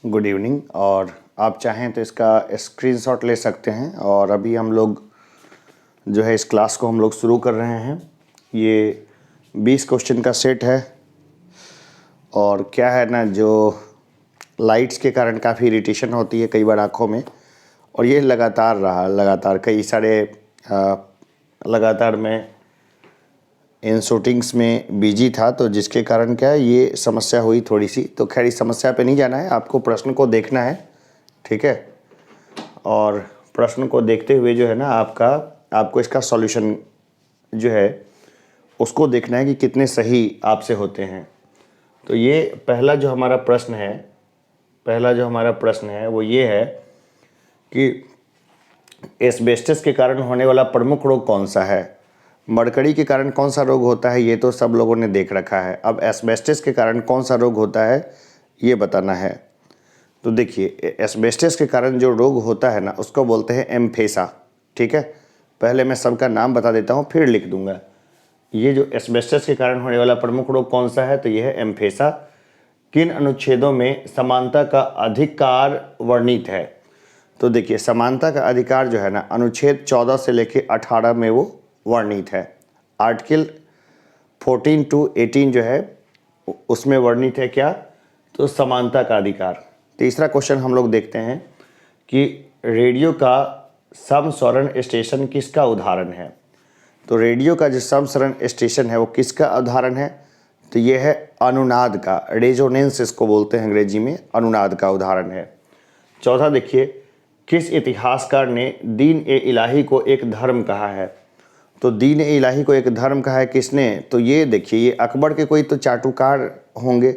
Good evening. और आप चाहें तो इसका स्क्रीनशॉट ले सकते हैं। और अभी हम लोग जो है इस क्लास को हम लोग शुरू कर रहे हैं। ये 20 क्वेश्चन का सेट है। और क्या है ना, जो लाइट्स के कारण काफ़ी इरिटेशन होती है कई बार आँखों में, और ये लगातार कई सारे लगातार मैं इन शूटिंग्स में बिजी था, तो जिसके कारण क्या है ये समस्या हुई थोड़ी सी। तो खैर इस समस्या पे नहीं जाना है, आपको प्रश्न को देखना है, ठीक है। और प्रश्न को देखते हुए जो है ना आपको इसका सॉल्यूशन जो है उसको देखना है कि कितने सही आपसे होते हैं। तो ये पहला जो हमारा प्रश्न है वो ये है कि एस्बेस्टस के कारण होने वाला प्रमुख रोग कौन सा है। मरकरी के कारण कौन सा रोग होता है ये तो सब लोगों ने देख रखा है। अब एस्बेस्टस के कारण कौन सा रोग होता है ये बताना है। तो देखिए, एस्बेस्टस के कारण जो रोग होता है ना उसको बोलते हैं एम्फेसा, ठीक है। पहले मैं सबका नाम बता देता हूँ फिर लिख दूंगा। ये जो एस्बेस्टस के कारण होने वाला प्रमुख रोग कौन सा है, तो ये है एम्फेसा। किन अनुच्छेदों में समानता का अधिकार वर्णित है। तो देखिए, समानता का अधिकार जो है ना अनुच्छेद 14 से लेकर 18 में वो वर्णित है। आर्टिकल 14 to 18 जो है उसमें वर्णित है क्या, तो समानता का अधिकार। तीसरा क्वेश्चन हम लोग देखते हैं कि रेडियो का समस्वरण स्टेशन किसका उदाहरण है। तो रेडियो का जो समस्वरण स्टेशन है वो किसका उदाहरण है, तो ये है अनुनाद का, रेजोनेंस इसको बोलते हैं अंग्रेजी में, अनुनाद का उदाहरण है। चौथा देखिए, किस इतिहासकार ने दीन ए इलाही को एक धर्म कहा है। तो दीन ए इलाही को एक धर्म कहा है किसने, तो ये देखिए, ये अकबर के कोई तो चाटुकार होंगे।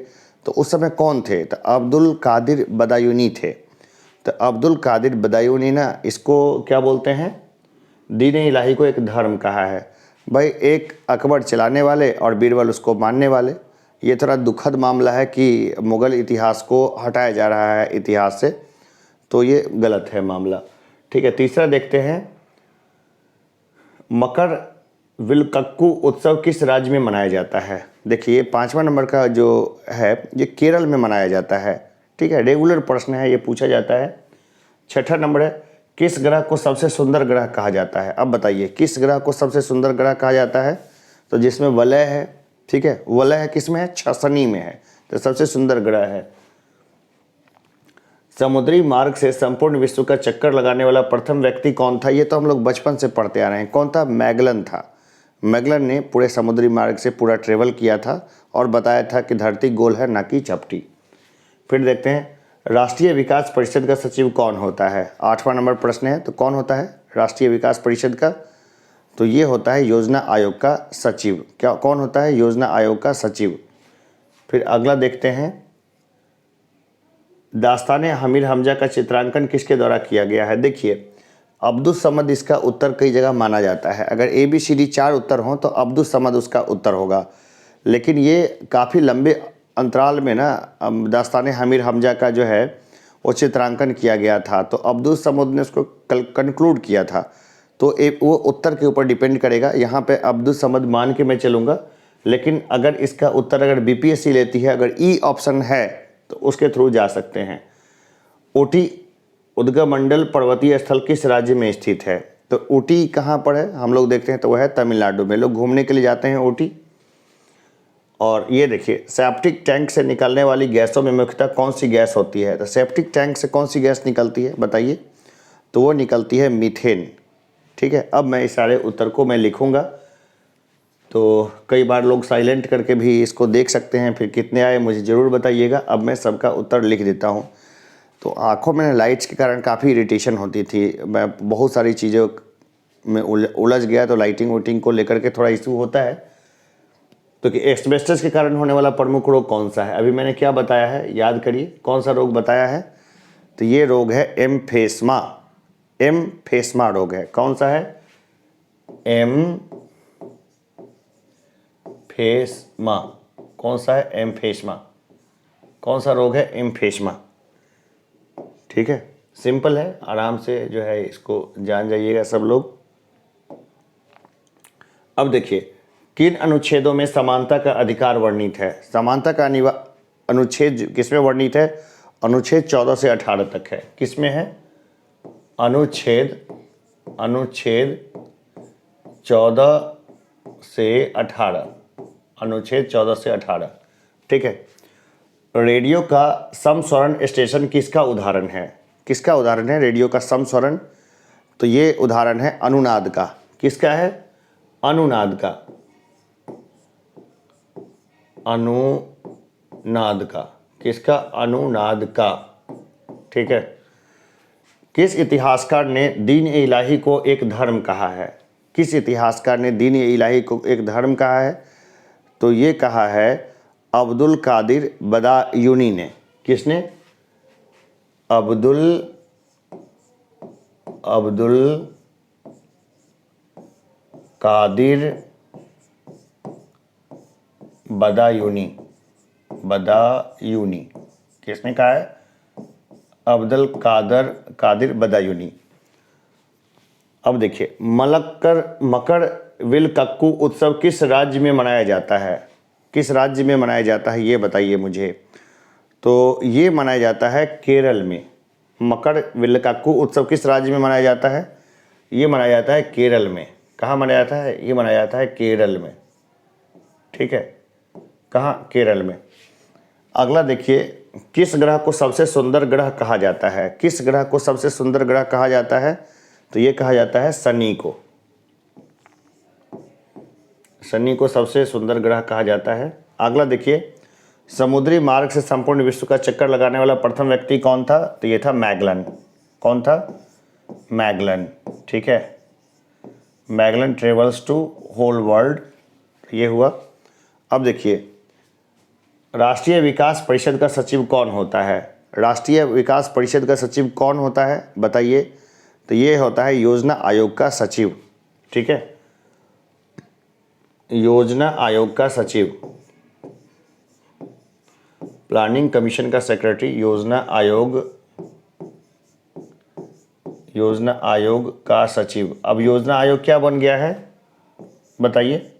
तो उस समय कौन थे, तो अब्दुल कादिर बदायूनी थे। तो अब्दुल कादिर बदायूनी ना इसको क्या बोलते हैं, दीन ए इलाही को एक धर्म कहा है। भाई, एक अकबर चलाने वाले और बीरबल उसको मानने वाले। ये थोड़ा दुखद मामला है कि मुग़ल इतिहास को हटाया जा रहा है इतिहास से, तो ये गलत है मामला, ठीक है। तीसरा देखते हैं, मकर विलक्कू उत्सव किस राज्य में मनाया जाता है। देखिए, 5वां नंबर का जो है ये केरल में मनाया जाता है, ठीक है। रेगुलर प्रश्न है, ये पूछा जाता है। 6ठा नंबर है, किस ग्रह को सबसे सुंदर ग्रह कहा जाता है। अब बताइए, किस ग्रह को सबसे सुंदर ग्रह कहा जाता है, तो जिसमें वलय है, ठीक है। वलय है किसमें है, शनि में है, तो सबसे सुंदर ग्रह है। समुद्री मार्ग से संपूर्ण विश्व का चक्कर लगाने वाला प्रथम व्यक्ति कौन था, ये तो हम लोग बचपन से पढ़ते आ रहे हैं। कौन था, मैगलन था। मैगलन ने पूरे समुद्री मार्ग से पूरा ट्रेवल किया था और बताया था कि धरती गोल है ना कि चपटी। फिर देखते हैं, राष्ट्रीय विकास परिषद का सचिव कौन होता है। 8वां नंबर प्रश्न है, तो कौन होता है राष्ट्रीय विकास परिषद का, तो ये होता है योजना आयोग का सचिव। क्या कौन होता है, योजना आयोग का सचिव। फिर अगला देखते हैं, दास्ताने हमीर हमजा का चित्रांकन किसके द्वारा किया गया है। देखिए, अब्दुस समद इसका उत्तर कई जगह माना जाता है। अगर ABCD 4 उत्तर हों तो अब्दुस समद उसका उत्तर होगा, लेकिन ये काफ़ी लंबे अंतराल में ना दास्ताने हमीर हमजा का जो है वो चित्रांकन किया गया था, तो अब्दुस समद ने उसको कंक्लूड किया था। तो वो उत्तर के ऊपर डिपेंड करेगा। यहाँ पे अब्दुस समद मान के मैं चलूँगा, लेकिन अगर इसका उत्तर अगर BPSC लेती है, अगर E ऑप्शन है तो उसके थ्रू जा सकते हैं। ऊटी उद्गमंडल पर्वतीय स्थल किस राज्य में स्थित है, तो ऊटी कहाँ पर है हम लोग देखते हैं, तो वह है तमिलनाडु में। लोग घूमने के लिए जाते हैं ऊटी। और ये देखिए, सेप्टिक टैंक से निकलने वाली गैसों में मुख्यतः कौन सी गैस होती है। तो सेप्टिक टैंक से कौन सी गैस निकलती है बताइए, तो वो निकलती है मीथेन, ठीक है। अब मैं इस सारे उत्तर को मैं लिखूँगा, तो कई बार लोग साइलेंट करके भी इसको देख सकते हैं। फिर कितने आए मुझे ज़रूर बताइएगा। अब मैं सबका उत्तर लिख देता हूँ। तो आँखों में लाइट्स के कारण काफ़ी इरिटेशन होती थी, मैं बहुत सारी चीज़ों में उलझ गया, तो लाइटिंग वाइटिंग को लेकर के थोड़ा इशू होता है। तो कि एस्बेस्टस के कारण होने वाला प्रमुख रोग कौन सा है, अभी मैंने क्या बताया है, याद करिए कौन सा रोग बताया है, तो ये रोग है एम्फेस्मा। एम्फेस्मा रोग है, कौन सा है, एम्फेस्मा। कौन सा है, एम्फेस्मा। कौन सा रोग है, एम्फेस्मा, ठीक है। सिंपल है, आराम से जो है इसको जान जाइएगा सब लोग। अब देखिए, किन अनुच्छेदों में समानता का अधिकार वर्णित है। समानता का अनुच्छेद किसमें वर्णित है, अनुच्छेद 14 से 18 तक है। किसमें है? अनुच्छेद 14 से 18, अनुच्छेद 14 से 18, ठीक है। रेडियो का समस्वरण स्टेशन किसका उदाहरण है? किसका उदाहरण है रेडियो का समस्वरण? तो ये उदाहरण है अनुनाद का। किसका है? अनुनाद का, अनुनाद का। किसका? अनुनाद का, ठीक है। किस इतिहासकार ने दीन ए इलाही को एक धर्म कहा है? किस इतिहासकार ने दीन ए इलाही को एक धर्म कहा है? तो ये कहा है अब्दुल कादिर बदायूनी ने। किसने? अब्दुल कादिर बदायूनी। किसने कहा है? अब्दुल कादिर बदायूनी। अब देखिए, मकरविलक्कू उत्सव किस राज्य में मनाया जाता है? किस राज्य में मनाया जाता है ये बताइए मुझे। तो ये मनाया जाता है केरल में। मकरविलक्कू उत्सव किस राज्य में मनाया जाता है? ये मनाया जाता है केरल में। कहाँ मनाया जाता है? ये मनाया जाता है केरल में, ठीक है। कहाँ? केरल में। अगला देखिए, किस ग्रह को सबसे सुंदर ग्रह कहा जाता है? किस ग्रह को सबसे सुंदर ग्रह कहा जाता है? तो ये कहा जाता है शनि को। शनि को सबसे सुंदर ग्रह कहा जाता है। अगला देखिए, समुद्री मार्ग से संपूर्ण विश्व का चक्कर लगाने वाला प्रथम व्यक्ति कौन था? तो ये था मैगलन। कौन था? मैगलन, ठीक है। Magellan travels to whole world, ये हुआ। अब देखिए, राष्ट्रीय विकास परिषद का सचिव कौन होता है? राष्ट्रीय विकास परिषद का सचिव कौन होता है बताइए। तो ये होता है योजना आयोग का सचिव, ठीक है। योजना आयोग का सचिव, प्लानिंग कमीशन का सेक्रेटरी, योजना आयोग का सचिव। अब योजना आयोग क्या बन गया है बताइए।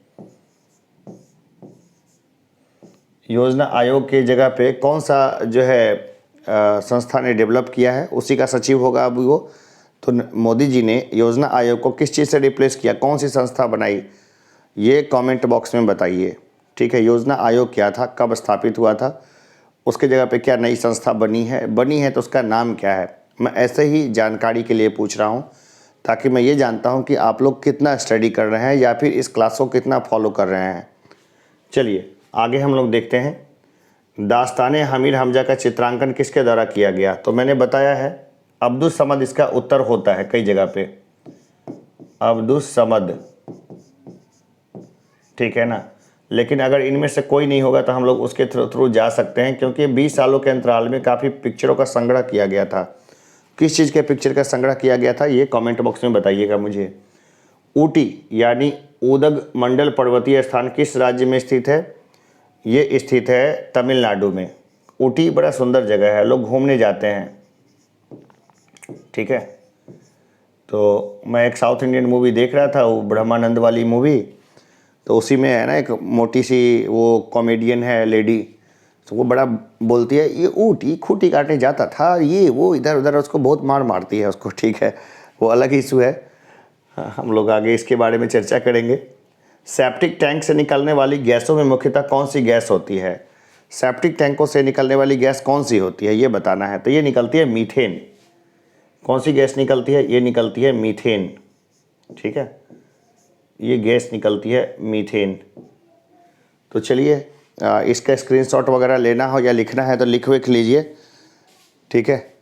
योजना आयोग के जगह पे कौन सा जो है संस्था ने डेवलप किया है, उसी का सचिव होगा अब वो। तो मोदी जी ने योजना आयोग को किस चीज़ से रिप्लेस किया? कौन सी संस्था बनाई? ये कमेंट बॉक्स में बताइए, ठीक है। योजना आयोग क्या था, कब स्थापित हुआ था, उसके जगह पे क्या नई संस्था बनी है तो उसका नाम क्या है? मैं ऐसे ही जानकारी के लिए पूछ रहा हूँ, ताकि मैं ये जानता हूँ कि आप लोग कितना स्टडी कर रहे हैं या फिर इस क्लास को कितना फॉलो कर रहे हैं। चलिए आगे हम लोग देखते हैं। दास्ताने हमीर हमजा का चित्रांकन किसके द्वारा किया गया? तो मैंने बताया है अब्दुल समद इसका उत्तर होता है कई जगह पे, अब्दुल समद, ठीक है ना। लेकिन अगर इनमें से कोई नहीं होगा तो हम लोग उसके थ्रू जा सकते हैं, क्योंकि 20 सालों के अंतराल में काफ़ी पिक्चरों का संग्रह किया गया था। किस चीज़ के पिक्चर का संग्रह किया गया था ये कमेंट बॉक्स में बताइएगा मुझे। ऊटी यानी उदग मंडल पर्वतीय स्थान किस राज्य में स्थित है? ये स्थित है तमिलनाडु में। ऊटी बड़ा सुंदर जगह है, लोग घूमने जाते हैं, ठीक है। तो मैं एक साउथ इंडियन मूवी देख रहा था, वो ब्रह्मानंद वाली मूवी, तो उसी में है ना एक मोटी सी वो कॉमेडियन है लेडी, तो वो बड़ा बोलती है ये ऊटी खूटी काटने जाता था, ये वो इधर उधर, उसको बहुत मारती है उसको, ठीक है। वो अलग इशू है, हम लोग आगे इसके बारे में चर्चा करेंगे। सेप्टिक टैंक से निकलने वाली गैसों में मुख्यतः कौन सी गैस होती है? सेप्टिक टैंकों से निकलने वाली गैस कौन सी होती है ये बताना है। तो ये निकलती है मीथेन। कौन सी गैस निकलती है? ये निकलती है मीथेन, ठीक है। ये गैस निकलती है मीथेन। तो चलिए इसका स्क्रीनशॉट वगैरह लेना हो या लिखना है तो लिख लीजिए, ठीक है।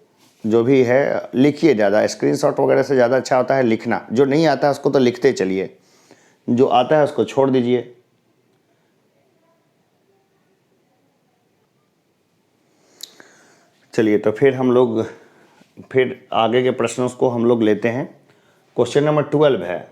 जो भी है लिखिए, ज़्यादा स्क्रीनशॉट वगैरह से ज़्यादा अच्छा होता है लिखना। जो नहीं आता है उसको तो लिखते चलिए, जो आता है उसको छोड़ दीजिए। चलिए तो फिर आगे के प्रश्नों को हम लोग लेते हैं। क्वेश्चन नंबर 12 है,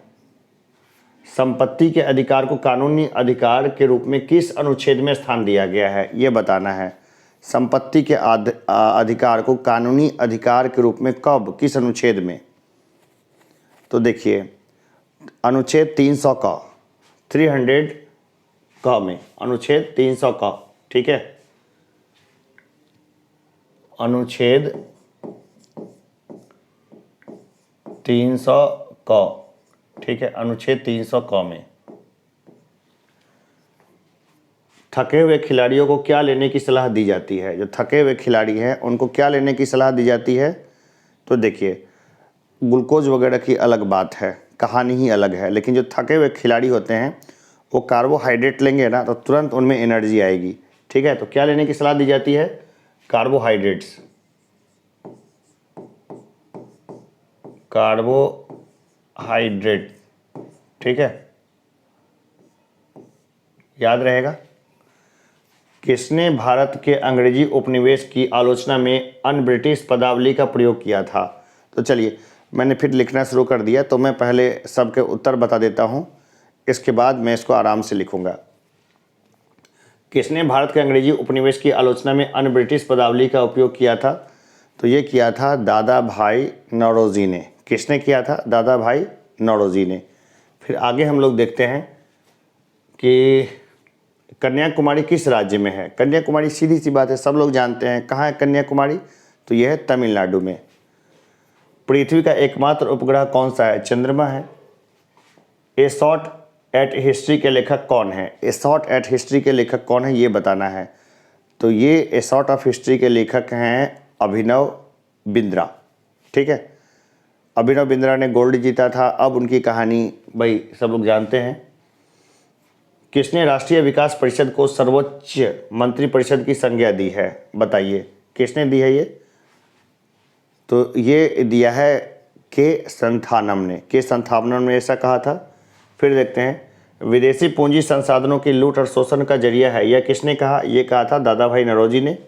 संपत्ति के अधिकार को कानूनी अधिकार के रूप में किस अनुच्छेद में स्थान दिया गया है ये बताना है। संपत्ति के अधिकार को कानूनी अधिकार के रूप में कब, किस अनुच्छेद में? तो देखिए अनुच्छेद 300 का, 300 का में, अनुच्छेद 300 का, ठीक है। अनुच्छेद 300 क, ठीक है, अनुच्छेद 300 क में थके हुए खिलाड़ियों को क्या लेने की सलाह दी जाती है? जो थके हुए खिलाड़ी हैं उनको क्या लेने की सलाह दी जाती है? तो देखिए, ग्लूकोज वगैरह की अलग बात है, कहानी ही अलग है, लेकिन जो थके हुए खिलाड़ी होते हैं वो कार्बोहाइड्रेट लेंगे ना तो तुरंत उनमें एनर्जी आएगी, ठीक है। तो क्या लेने की सलाह दी जाती है? कार्बोहाइड्रेट्स, कार्बोहाइड्रेट, ठीक है, याद रहेगा। किसने भारत के अंग्रेजी उपनिवेश की आलोचना में अन ब्रिटिश पदावली का प्रयोग किया था? तो चलिए, मैंने फिर लिखना शुरू कर दिया, तो मैं पहले सबके उत्तर बता देता हूँ, इसके बाद मैं इसको आराम से लिखूँगा। किसने भारत के अंग्रेजी उपनिवेश की आलोचना में अन ब्रिटिश पदावली का उपयोग किया था? तो ये किया था दादा भाई नौरोजी ने। किसने किया था? दादा भाई नौरोजी ने। फिर आगे हम लोग देखते हैं कि कन्याकुमारी किस राज्य में है? कन्याकुमारी सीधी सी बात है, सब लोग जानते हैं। कहाँ है कन्याकुमारी? तो यह है तमिलनाडु में। पृथ्वी का एकमात्र उपग्रह कौन सा है? चंद्रमा है। ए शॉट एट हिस्ट्री के लेखक कौन है? ए शॉट एट हिस्ट्री के लेखक कौन है, ये बताना है। तो ये ए शॉट ऑफ हिस्ट्री के लेखक हैं अभिनव बिंद्रा, ठीक है। अभिनव बिंद्रा ने गोल्ड जीता था। अब उनकी कहानी भाई सब लोग जानते हैं। किसने राष्ट्रीय विकास परिषद को सर्वोच्च मंत्रिपरिषद की संज्ञा दी है? बताइए, किसने दी है ये? तो ये दिया है के संथानम ने। के संथानम ने ऐसा कहा था। फिर देखते हैं, विदेशी पूंजी संसाधनों की लूट और शोषण का जरिया है, यह किसने कहा? ये कहा था दादा भाई नौरोजी ने।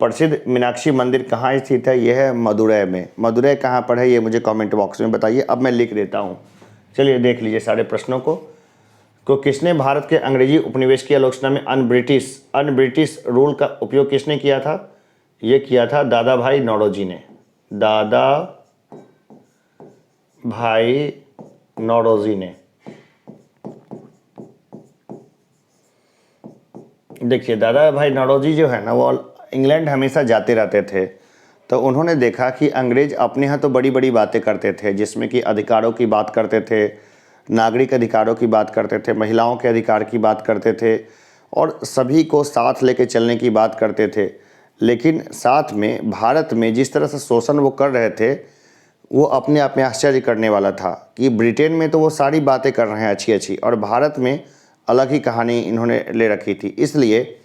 प्रसिद्ध मीनाक्षी मंदिर कहाँ स्थित है? यह है मदुरै में। मदुरै कहाँ पर है ये मुझे कमेंट बॉक्स में बताइए। अब मैं लिख देता हूँ। चलिए देख लीजिए सारे प्रश्नों को। किसने भारत के अंग्रेजी उपनिवेश की आलोचना में अन ब्रिटिश रूल का उपयोग किसने किया था? ये किया था दादा भाई नौरोजी ने। दादा भाई नौरोजी ने। देखिए, दादा भाई नौरोजी जो है ना, वो इंग्लैंड हमेशा जाते रहते थे। तो उन्होंने देखा कि अंग्रेज अपने यहाँ तो बड़ी बड़ी बातें करते थे, जिसमें कि अधिकारों की बात करते थे, नागरिक अधिकारों की बात करते थे, महिलाओं के अधिकार की बात करते थे और सभी को साथ लेके चलने की बात करते थे। लेकिन साथ में भारत में जिस तरह से शोषण वो कर रहे थे, वो अपने आप में आश्चर्य करने वाला था कि ब्रिटेन में तो वो सारी बातें कर रहे हैं अच्छी अच्छी, और भारत में अलग ही कहानी इन्होंने ले रखी थी। इसलिए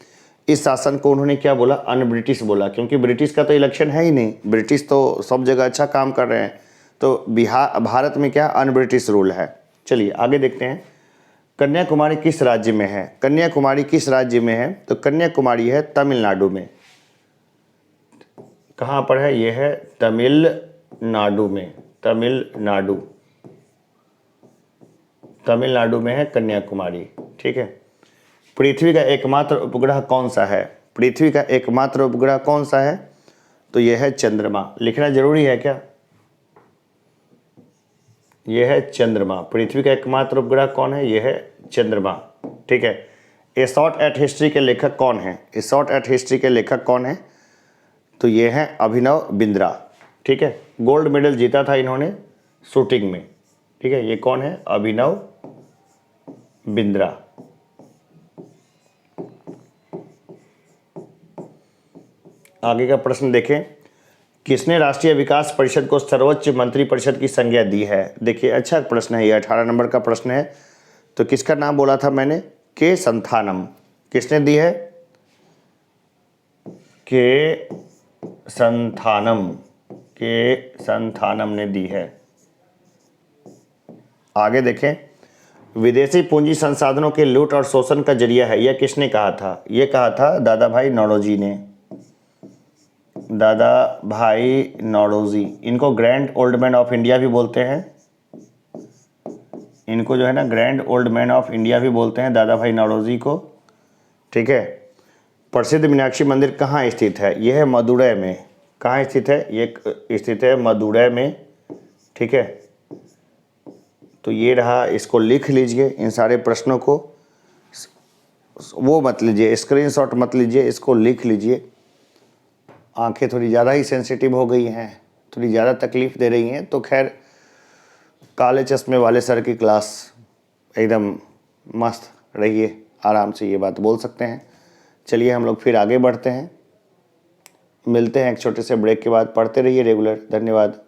इस शासन को उन्होंने क्या बोला? अन ब्रिटिश बोला, क्योंकि ब्रिटिश का तो इलेक्शन है ही नहीं। ब्रिटिश तो सब जगह अच्छा काम कर रहे हैं, तो भारत में क्या अन ब्रिटिश रूल है। चलिए आगे देखते हैं। कन्याकुमारी किस राज्य में है? कन्याकुमारी किस राज्य में है? तो कन्याकुमारी है तमिलनाडु में। कहाँ पर है? यह है तमिलनाडु में। तमिलनाडु में है कन्याकुमारी, ठीक है। पृथ्वी का एकमात्र उपग्रह कौन सा है? पृथ्वी का एकमात्र उपग्रह कौन सा है? तो यह है चंद्रमा। लिखना जरूरी है क्या? यह है चंद्रमा। पृथ्वी का एकमात्र उपग्रह कौन है? यह है चंद्रमा, ठीक है। ए शॉट एट हिस्ट्री के लेखक कौन है? ए शॉट एट हिस्ट्री के लेखक कौन है? तो ये है अभिनव बिंद्रा, ठीक है। गोल्ड मेडल जीता था इन्होंने शूटिंग में, ठीक है। ये कौन है? अभिनव बिंद्रा। आगे का प्रश्न देखें। किसने राष्ट्रीय विकास परिषद को सर्वोच्च मंत्रिपरिषद की संज्ञा दी है? देखिए, अच्छा प्रश्न है ये, 18 नंबर का प्रश्न है। तो किसका नाम बोला था मैंने? के संथानम। किसने दी है? के संथानम ने दी है। आगे देखें। विदेशी पूंजी संसाधनों के लूट और शोषण का जरिया है, यह किसने कहा था? यह कहा था दादा भाई नौरोजी ने। दादा भाई नौरोजी, इनको grand old man of India भी बोलते हैं। इनको जो है ना grand old man of India भी बोलते हैं, दादा भाई नौरोजी को, ठीक है। प्रसिद्ध मीनाक्षी मंदिर कहाँ स्थित है? यह है मदुरै में। कहाँ स्थित है? ये स्थित है मदुरै में, ठीक है। तो ये रहा, इसको लिख लीजिए इन सारे प्रश्नों को। वो मत लीजिए, स्क्रीनशॉट मत लीजिए, इसको लिख लीजिए। आंखें थोड़ी ज़्यादा ही सेंसिटिव हो गई हैं, थोड़ी ज़्यादा तकलीफ़ दे रही हैं, तो खैर काले चश्मे वाले सर की क्लास एकदम मस्त रहिए, आराम से ये बात बोल सकते हैं। चलिए हम लोग फिर आगे बढ़ते हैं, मिलते हैं एक छोटे से ब्रेक के बाद। पढ़ते रहिए रेगुलर। धन्यवाद।